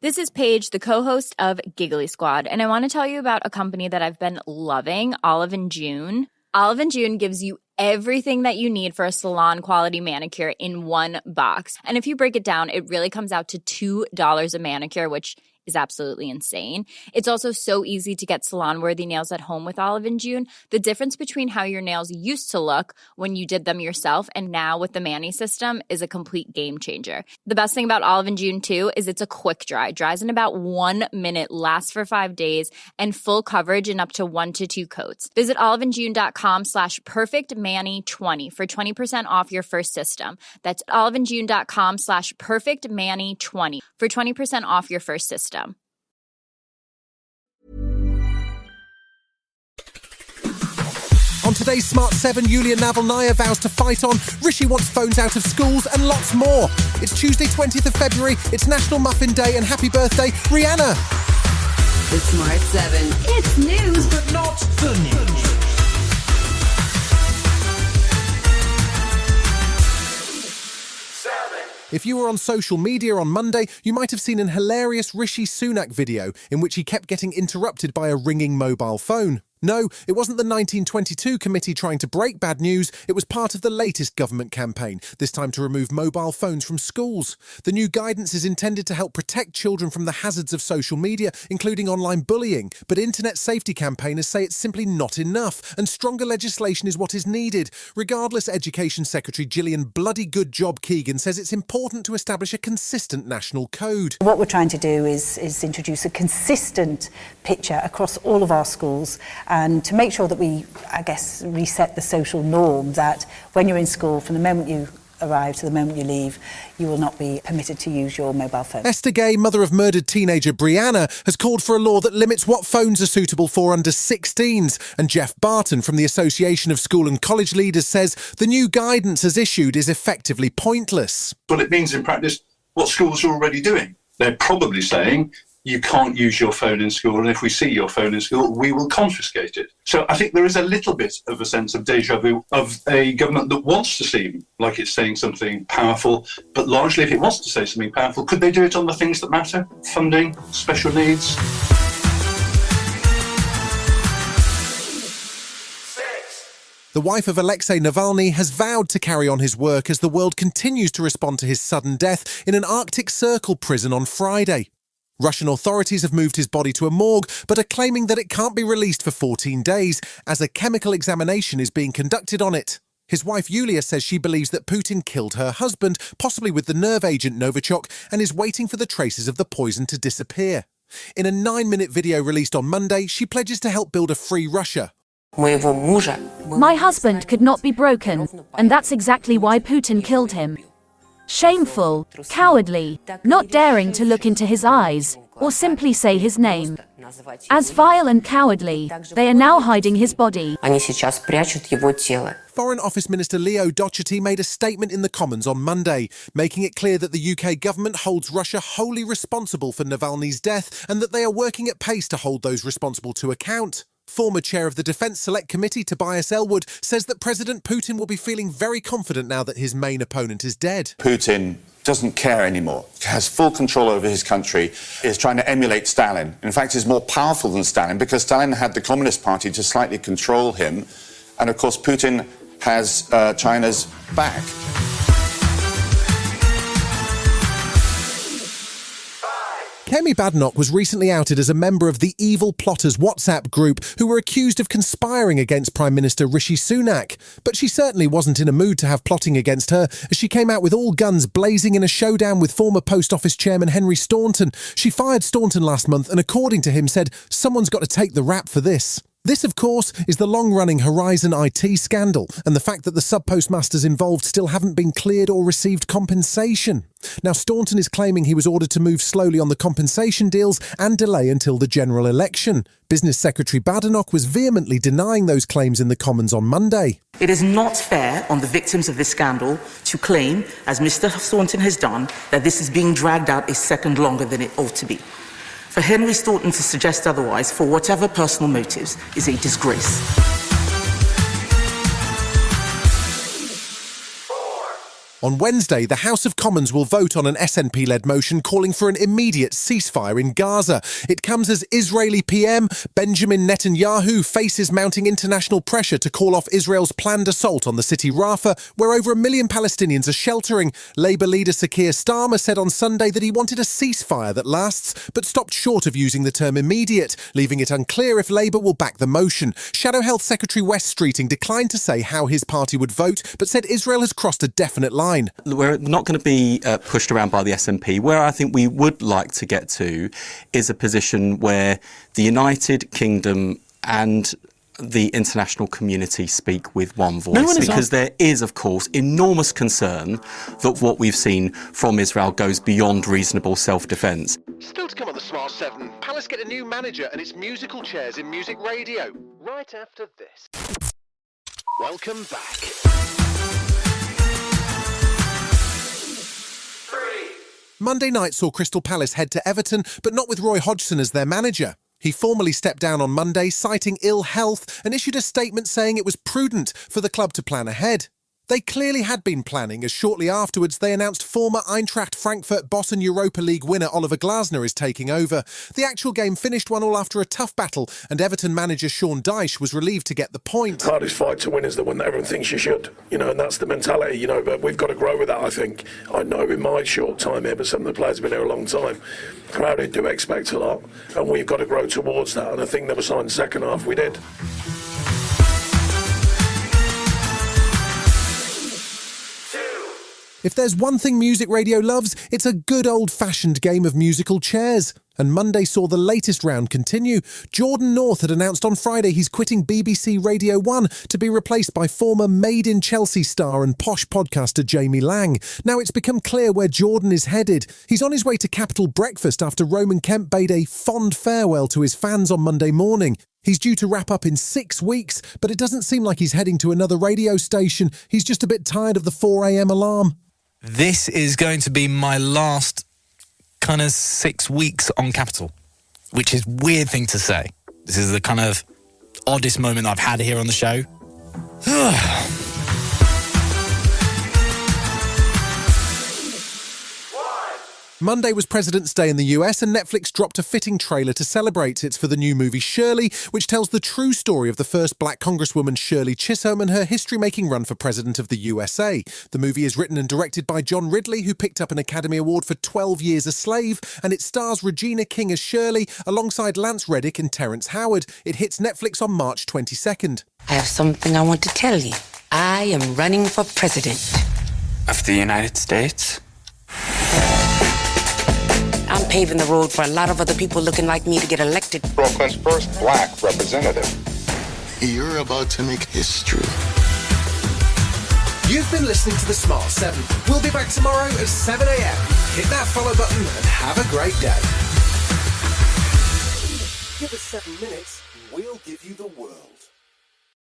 This is Paige, the co-host of Giggly Squad, and I want to tell you about a company that I've been loving, Olive & June. Olive & June gives you everything that you need for a salon-quality manicure in one box. And if you break it down, it really comes out to $2 a manicure, which is absolutely insane. It's also so easy to get salon-worthy nails at home with Olive & June. The difference between how your nails used to look when you did them yourself and now with the Mani system is a complete game changer. The best thing about Olive & June, too, is it's a quick dry. Dries in about 1 minute, lasts for 5 days, and full coverage in up to 1 to 2 coats. Visit oliveandjune.com/perfectmani20 for 20% off your first system. That's oliveandjune.com/perfectmani20 for 20% off your first system. On today's Smart 7, Yulia Navalnaya vows to fight on, Rishi wants phones out of schools, and lots more. It's Tuesday, 20th of February, it's National Muffin Day, and happy birthday, Rihanna! The Smart 7. It's news, but not the news. If you were on social media on Monday, you might have seen an hilarious Rishi Sunak video in which he kept getting interrupted by a ringing mobile phone. No, it wasn't the 1922 committee trying to break bad news, it was part of the latest government campaign, this time to remove mobile phones from schools. The new guidance is intended to help protect children from the hazards of social media, including online bullying, but internet safety campaigners say it's simply not enough, and stronger legislation is what is needed. Regardless, Education Secretary Gillian Bloody Good Job Keegan says it's important to establish a consistent national code. What we're trying to do is introduce a consistent picture across all of our schools, and to make sure that we, reset the social norm that when you're in school, from the moment you arrive to the moment you leave, you will not be permitted to use your mobile phone. Esther Gay, mother of murdered teenager Brianna, has called for a law that limits what phones are suitable for under 16s. And Jeff Barton from the Association of School and College Leaders says the new guidance as issued is effectively pointless. Well, it means in practice what schools are already doing. They're probably saying you can't use your phone in school, and if we see your phone in school, we will confiscate it. So I think there is a little bit of a sense of déjà vu of a government that wants to seem like it's saying something powerful, but largely if it wants to say something powerful, could they do it on the things that matter? Funding, special needs? The wife of Alexei Navalny has vowed to carry on his work as the world continues to respond to his sudden death in an Arctic Circle prison on Friday. Russian authorities have moved his body to a morgue, but are claiming that it can't be released for 14 days, as a chemical examination is being conducted on it. His wife Yulia says she believes that Putin killed her husband, possibly with the nerve agent Novichok, and is waiting for the traces of the poison to disappear. In a 9-minute video released on Monday, she pledges to help build a free Russia. My husband could not be broken, and that's exactly why Putin killed him. Shameful, cowardly, not daring to look into his eyes, or simply say his name. As vile and cowardly, they are now hiding his body. Foreign Office Minister Leo Doherty made a statement in the Commons on Monday, making it clear that the UK government holds Russia wholly responsible for Navalny's death and that they are working at pace to hold those responsible to account. Former chair of the Defence Select Committee, Tobias Ellwood, says that President Putin will be feeling very confident now that his main opponent is dead. Putin doesn't care anymore, has full control over his country, is trying to emulate Stalin. In fact, is more powerful than Stalin because Stalin had the Communist Party to slightly control him. And of course, Putin has China's back. Kemi Badenoch was recently outed as a member of the Evil Plotters WhatsApp group who were accused of conspiring against Prime Minister Rishi Sunak. But she certainly wasn't in a mood to have plotting against her, as she came out with all guns blazing in a showdown with former Post Office chairman Henry Staunton. She fired Staunton last month and, according to him, said, "Someone's got to take the rap for this." This, of course, is the long-running Horizon IT scandal and the fact that the sub-postmasters involved still haven't been cleared or received compensation. Now, Staunton is claiming he was ordered to move slowly on the compensation deals and delay until the general election. Business Secretary Badenoch was vehemently denying those claims in the Commons on Monday. It is not fair on the victims of this scandal to claim, as Mr. Staunton has done, that this is being dragged out a second longer than it ought to be. For Henry Staunton to suggest otherwise, for whatever personal motives, is a disgrace. On Wednesday, the House of Commons will vote on an SNP-led motion calling for an immediate ceasefire in Gaza. It comes as Israeli PM Benjamin Netanyahu faces mounting international pressure to call off Israel's planned assault on the city Rafah, where over 1 million Palestinians are sheltering. Labour leader Sir Keir Starmer said on Sunday that he wanted a ceasefire that lasts, but stopped short of using the term immediate, leaving it unclear if Labour will back the motion. Shadow Health Secretary Wes Streeting declined to say how his party would vote, but said Israel has crossed a definite line. We're not going to be pushed around by the SNP. Where I think we would like to get to is a position where the United Kingdom and the international community speak with one voice, because there is, of course, enormous concern that what we've seen from Israel goes beyond reasonable self-defence. Still to come on the Smart 7, Palace get a new manager and its musical chairs in music radio. Right after this. Welcome back. Monday night saw Crystal Palace head to Everton, but not with Roy Hodgson as their manager. He formally stepped down on Monday, citing ill health, and issued a statement saying it was prudent for the club to plan ahead. They clearly had been planning, as shortly afterwards they announced former Eintracht Frankfurt boss and Europa League winner Oliver Glasner is taking over. The actual game finished 1-1 after a tough battle, and Everton manager Sean Dyche was relieved to get the point. The hardest fight to win is the one that everyone thinks you should, and that's the mentality, but we've got to grow with that, I think. I know in my short time here, but some of the players have been here a long time. Crowd do expect a lot, and we've got to grow towards that, and I think they were signed second half, we did. If there's one thing music radio loves, it's a good old-fashioned game of musical chairs. And Monday saw the latest round continue. Jordan North had announced on Friday he's quitting BBC Radio 1 to be replaced by former Made in Chelsea star and posh podcaster Jamie Lang. Now it's become clear where Jordan is headed. He's on his way to Capital Breakfast after Roman Kemp bade a fond farewell to his fans on Monday morning. He's due to wrap up in 6 weeks, but it doesn't seem like he's heading to another radio station. He's just a bit tired of the 4 a.m. alarm. This is going to be my last kind of 6 weeks on Capital, which is a weird thing to say. This is the kind of oddest moment I've had here on the show. Monday was President's Day in the US, and Netflix dropped a fitting trailer to celebrate. It's for the new movie Shirley, which tells the true story of the first black Congresswoman Shirley Chisholm and her history-making run for President of the USA. The movie is written and directed by John Ridley, who picked up an Academy Award for 12 Years a Slave, and it stars Regina King as Shirley alongside Lance Reddick and Terrence Howard. It hits Netflix on March 22nd. I have something I want to tell you. I am running for president. Of the United States? I'm paving the road for a lot of other people looking like me to get elected. Brooklyn's first black representative. You're about to make history. You've been listening to The Smart 7. We'll be back tomorrow at 7 a.m. Hit that follow button and have a great day. Give us 7 minutes, we'll give you the world.